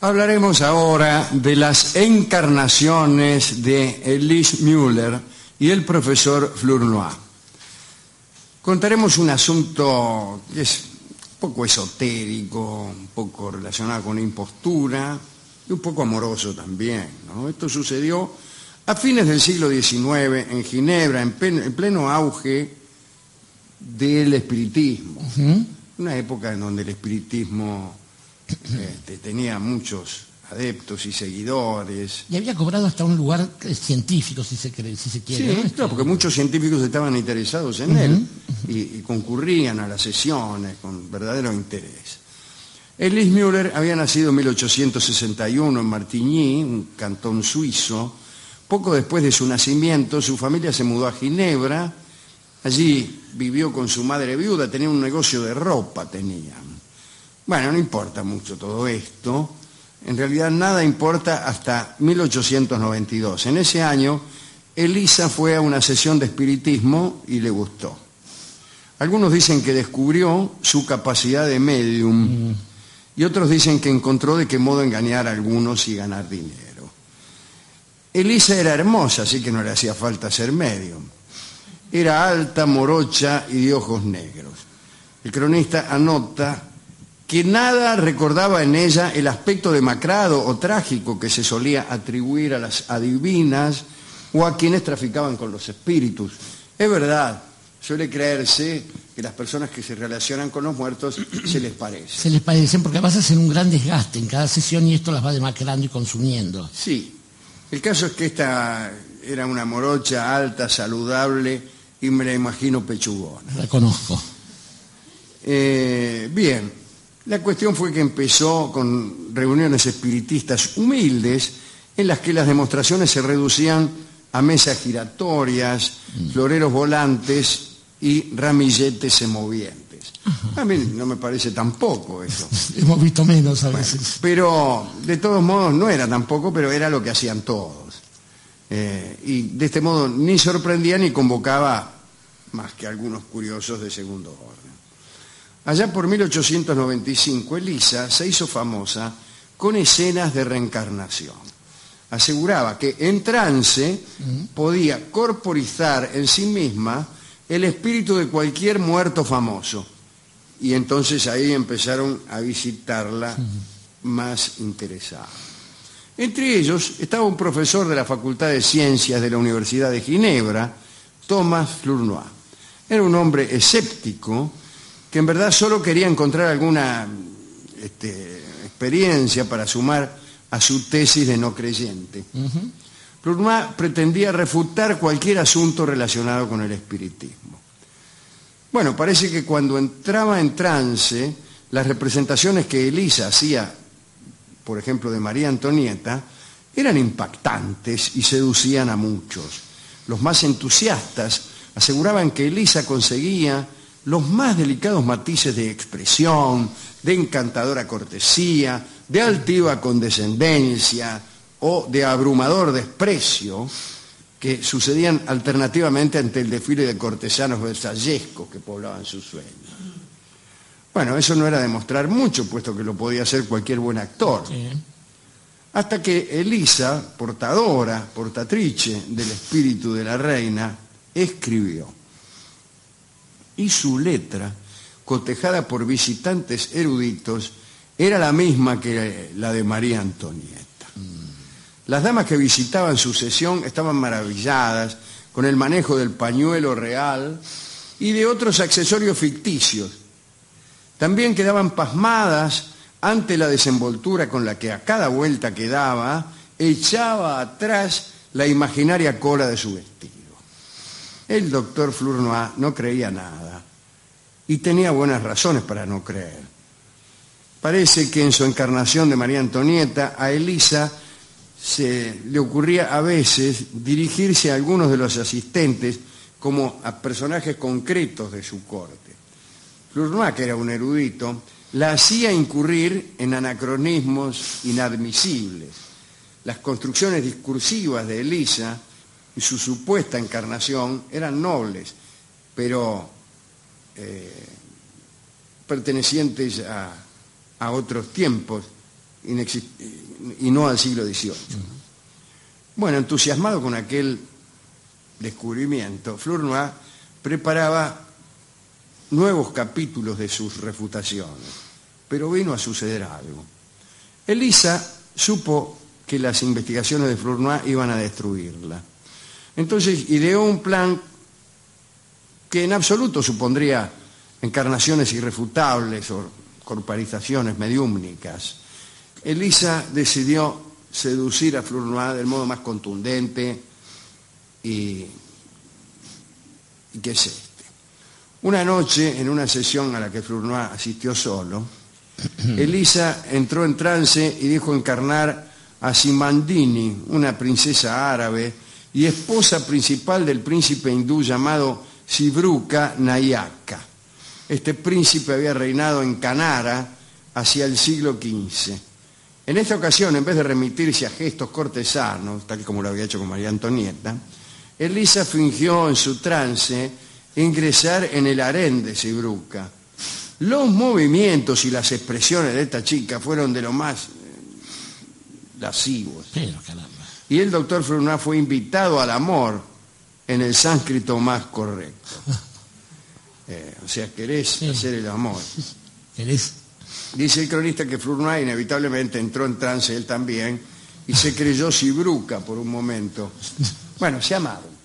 Hablaremos ahora de las encarnaciones de Elise Müller y el profesor Flournoy. Contaremos un asunto que es un poco esotérico, un poco relacionado con la impostura y un poco amoroso también, ¿no? Esto sucedió a fines del siglo XIX en Ginebra, en pleno auge del espiritismo. Una época en donde el espiritismo tenía muchos adeptos y seguidores. Y había cobrado hasta un lugar científico, si se quiere. Sí, ¿no? claro, porque muchos científicos estaban interesados en él y concurrían a las sesiones con verdadero interés. Elise Müller había nacido en 1861 en Martigny, un cantón suizo. Poco después de su nacimiento, su familia se mudó a Ginebra. Allí vivió con su madre viuda, tenía un negocio de ropa, Bueno, no importa mucho todo esto. En realidad nada importa hasta 1892. En ese año, Elisa fue a una sesión de espiritismo y le gustó. Algunos dicen que descubrió su capacidad de medium y otros dicen que encontró de qué modo engañar a algunos y ganar dinero. Elisa era hermosa, así que no le hacía falta ser medium. Era alta, morocha y de ojos negros. El cronista anota que nada recordaba en ella el aspecto demacrado o trágico que se solía atribuir a las adivinas o a quienes traficaban con los espíritus. Es verdad, suele creerse que las personas que se relacionan con los muertos se les parecen. Se les parecen porque vas a hacer un gran desgaste en cada sesión y esto las va demacrando y consumiendo. Sí, el caso es que esta era una morocha alta, saludable y me la imagino pechugona. La conozco. Bien. La cuestión fue que empezó con reuniones espiritistas humildes en las que las demostraciones se reducían a mesas giratorias, floreros volantes y ramilletes semovientes. A mí no me parece tampoco eso. Hemos visto menos a veces. Bueno, pero de todos modos no era tampoco, pero era lo que hacían todos. Y de este modo ni sorprendía ni convocaba más que algunos curiosos de segundo orden. Allá por 1895, Elisa se hizo famosa con escenas de reencarnación. Aseguraba que en trance podía corporizar en sí misma el espíritu de cualquier muerto famoso. Y entonces ahí empezaron a visitarla más interesados. Entre ellos estaba un profesor de la Facultad de Ciencias de la Universidad de Ginebra, Thomas Flournoy. Era un hombre escéptico que en verdad solo quería encontrar alguna experiencia para sumar a su tesis de no creyente. Flournoy pretendía refutar cualquier asunto relacionado con el espiritismo. Bueno, parece que cuando entraba en trance, las representaciones que Elisa hacía, por ejemplo, de María Antonieta, eran impactantes y seducían a muchos. Los más entusiastas aseguraban que Elisa conseguía los más delicados matices de expresión, de encantadora cortesía, de altiva condescendencia o de abrumador desprecio que sucedían alternativamente ante el desfile de cortesanos versallescos que poblaban sus sueños. Bueno, eso no era demostrar mucho, puesto que lo podía hacer cualquier buen actor. Sí. Hasta que Elisa, portatrice del espíritu de la reina, escribió. Y su letra, cotejada por visitantes eruditos, era la misma que la de María Antonieta. Las damas que visitaban su sesión estaban maravilladas con el manejo del pañuelo real y de otros accesorios ficticios. También quedaban pasmadas ante la desenvoltura con la que a cada vuelta que daba echaba atrás la imaginaria cola de su vestido. El doctor Flournoy no creía nada y tenía buenas razones para no creer. Parece que en su encarnación de María Antonieta, a Elisa se le ocurría a veces dirigirse a algunos de los asistentes como a personajes concretos de su corte. Flournoy, que era un erudito, la hacía incurrir en anacronismos inadmisibles. Las construcciones discursivas de Elisa y su supuesta encarnación eran nobles, pero pertenecientes a otros tiempos y no al siglo XVIII. Bueno, entusiasmado con aquel descubrimiento, Flournoy preparaba nuevos capítulos de sus refutaciones, pero vino a suceder algo. Elisa supo que las investigaciones de Flournoy iban a destruirla. Entonces ideó un plan que en absoluto supondría encarnaciones irrefutables o corporizaciones mediúmnicas. Elisa decidió seducir a Flournoy del modo más contundente y que es este. Una noche, en una sesión a la que Flournoy asistió solo, Elisa entró en trance y dijo encarnar a Simandini, una princesa árabe y esposa principal del príncipe hindú llamado Sibruka Nayaka. Este príncipe había reinado en Canara hacia el siglo XV. En esta ocasión, en vez de remitirse a gestos cortesanos, tal como lo había hecho con María Antonieta, Elisa fingió en su trance ingresar en el harén de Sibruka. Los movimientos y las expresiones de esta chica fueron de lo más lascivos. Pero caramba. Y el doctor Flournoy fue invitado al amor en el sánscrito más correcto. O sea, querés hacer el amor. ¿Querés? Dice el cronista que Flournoy inevitablemente entró en trance él también y se creyó Sibruka por un momento. Bueno, se amaron.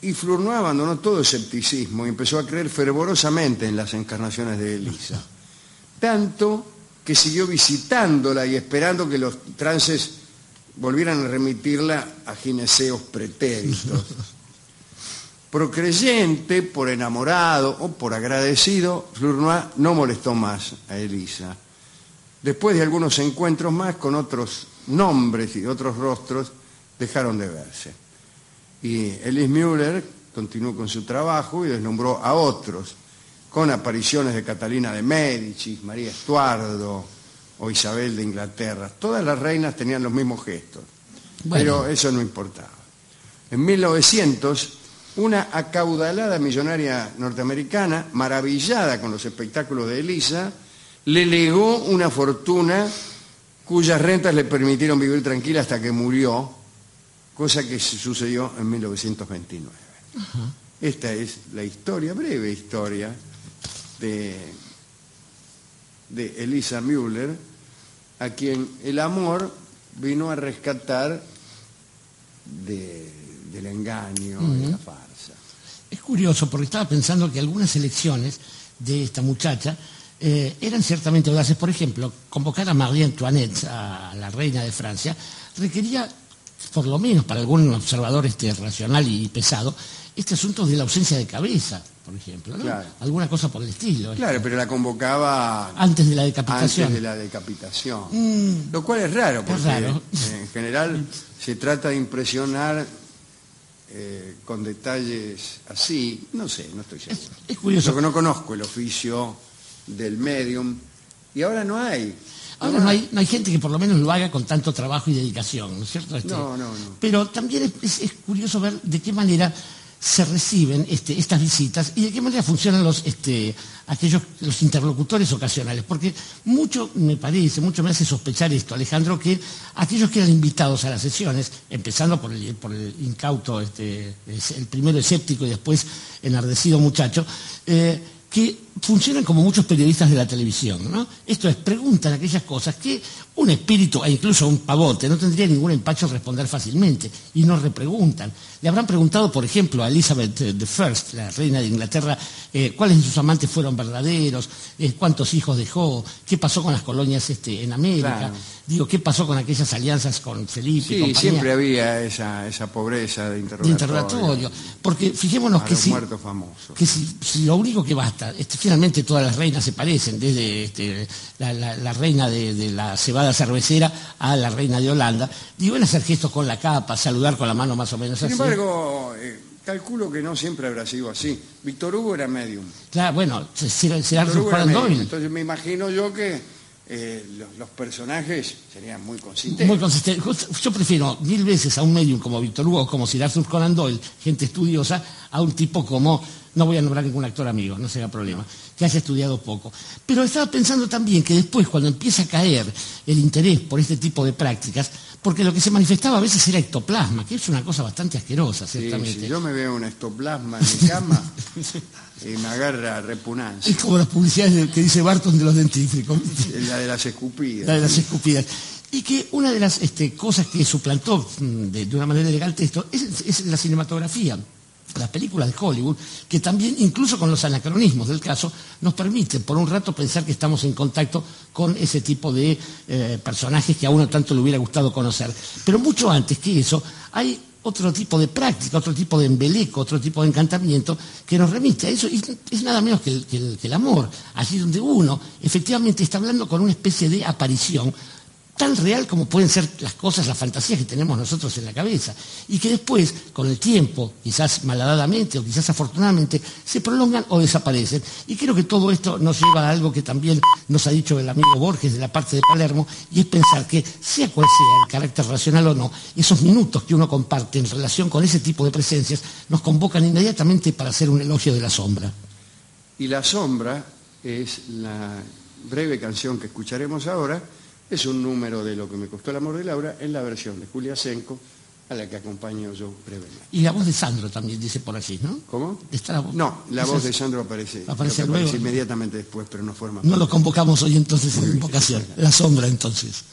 Y Flournoy abandonó todo escepticismo y empezó a creer fervorosamente en las encarnaciones de Elisa. Tanto que siguió visitándola y esperando que los trances volvieran a remitirla a gineseos pretéritos. Por creyente, por enamorado o por agradecido, Flournoy no molestó más a Elisa. Después de algunos encuentros más con otros nombres y otros rostros, dejaron de verse. Y Elise Müller continuó con su trabajo y deslumbró a otros, con apariciones de Catalina de Médicis, María Estuardo o Isabel de Inglaterra. Todas las reinas tenían los mismos gestos, pero eso no importaba. En 1900, una acaudalada millonaria norteamericana, maravillada con los espectáculos de Elisa, le legó una fortuna cuyas rentas le permitieron vivir tranquila hasta que murió, cosa que sucedió en 1929. Uh-huh. Esta es la historia, breve historia, de Elisa Müller, a quien el amor vino a rescatar del engaño, uh-huh, de la farsa. Es curioso, porque estaba pensando que algunas elecciones de esta muchacha eran ciertamente audaces. Por ejemplo, convocar a Marie Antoinette, a la reina de Francia, requería, por lo menos para algún observador racional y pesado, este asunto de la ausencia de cabeza, por ejemplo, ¿no? Claro. Alguna cosa por el estilo. Claro, pero la convocaba antes de la decapitación. Antes de la decapitación. Lo cual es raro, porque raro. En general se trata de impresionar con detalles así. No sé, no estoy seguro. Es curioso. Porque no conozco el oficio del medium y ahora no hay. Ahora no hay gente que por lo menos lo haga con tanto trabajo y dedicación, ¿no es cierto? No. Pero también es curioso ver de qué manera se reciben estas visitas y de qué manera funcionan los interlocutores ocasionales, porque mucho me hace sospechar esto, Alejandro, que aquellos que eran invitados a las sesiones, empezando por el incauto, el primero escéptico y después enardecido muchacho, que funcionan como muchos periodistas de la televisión, ¿no? Esto es, preguntan aquellas cosas que un espíritu e incluso un pavote no tendría ningún empacho en responder fácilmente, y no repreguntan. Le habrán preguntado, por ejemplo, a Elizabeth I, la reina de Inglaterra, cuáles de sus amantes fueron verdaderos, cuántos hijos dejó, qué pasó con las colonias en América, claro. Digo, qué pasó con aquellas alianzas con Felipe y compañía. Siempre había esa pobreza de interrogatorio. Porque fijémonos que muertos famosos. Que si lo único que basta, finalmente todas las reinas se parecen, desde la reina de la cebada cervecera a la reina de Holanda, van a hacer gestos con la capa, saludar con la mano más o menos así. Sin embargo, calculo que no siempre habrá sido así. Víctor Hugo era medium. Claro, bueno, será Arthur Conan Doyle. Entonces me imagino yo que los personajes serían muy consistentes. Muy consistentes. Yo prefiero 1000 veces a un medium como Víctor Hugo, como Sir Arthur Conan Doyle, gente estudiosa, a un tipo como, no voy a nombrar ningún actor amigo, no será problema, que haya estudiado poco. Pero estaba pensando también que después, cuando empieza a caer el interés por este tipo de prácticas, porque lo que se manifestaba a veces era ectoplasma, que es una cosa bastante asquerosa, ciertamente. Sí, si yo me veo un ectoplasma en mi cama, y me agarra repugnancia. Es como las publicidades que dice Barton de los dentífricos. La de las escupidas. La de las escupidas. Y que una de las cosas que suplantó de una manera legal esto es la cinematografía. Las películas de Hollywood, que también, incluso con los anacronismos del caso, nos permiten por un rato pensar que estamos en contacto con ese tipo de personajes que a uno tanto le hubiera gustado conocer. Pero mucho antes que eso, hay otro tipo de práctica, otro tipo de embeleco, otro tipo de encantamiento que nos remite a eso, y es nada menos que el amor, allí donde uno efectivamente está hablando con una especie de aparición tan real como pueden ser las cosas, las fantasías que tenemos nosotros en la cabeza, y que después, con el tiempo, quizás malhadadamente o quizás afortunadamente, se prolongan o desaparecen. Y creo que todo esto nos lleva a algo que también nos ha dicho el amigo Borges de la parte de Palermo, y es pensar que, sea cual sea el carácter racional o no, esos minutos que uno comparte en relación con ese tipo de presencias nos convocan inmediatamente para hacer un elogio de la sombra. Y La Sombra es la breve canción que escucharemos ahora. Es un número de Lo que me costó el amor de Laura en la versión de Julia Senco, a la que acompaño yo brevemente. Y la voz de Sandro también dice por allí, ¿no? ¿Cómo? ¿Está la voz? No, la voz de Sandro aparece luego. inmediatamente después, pero no forma No lo convocamos hoy entonces en invocación. La sombra entonces.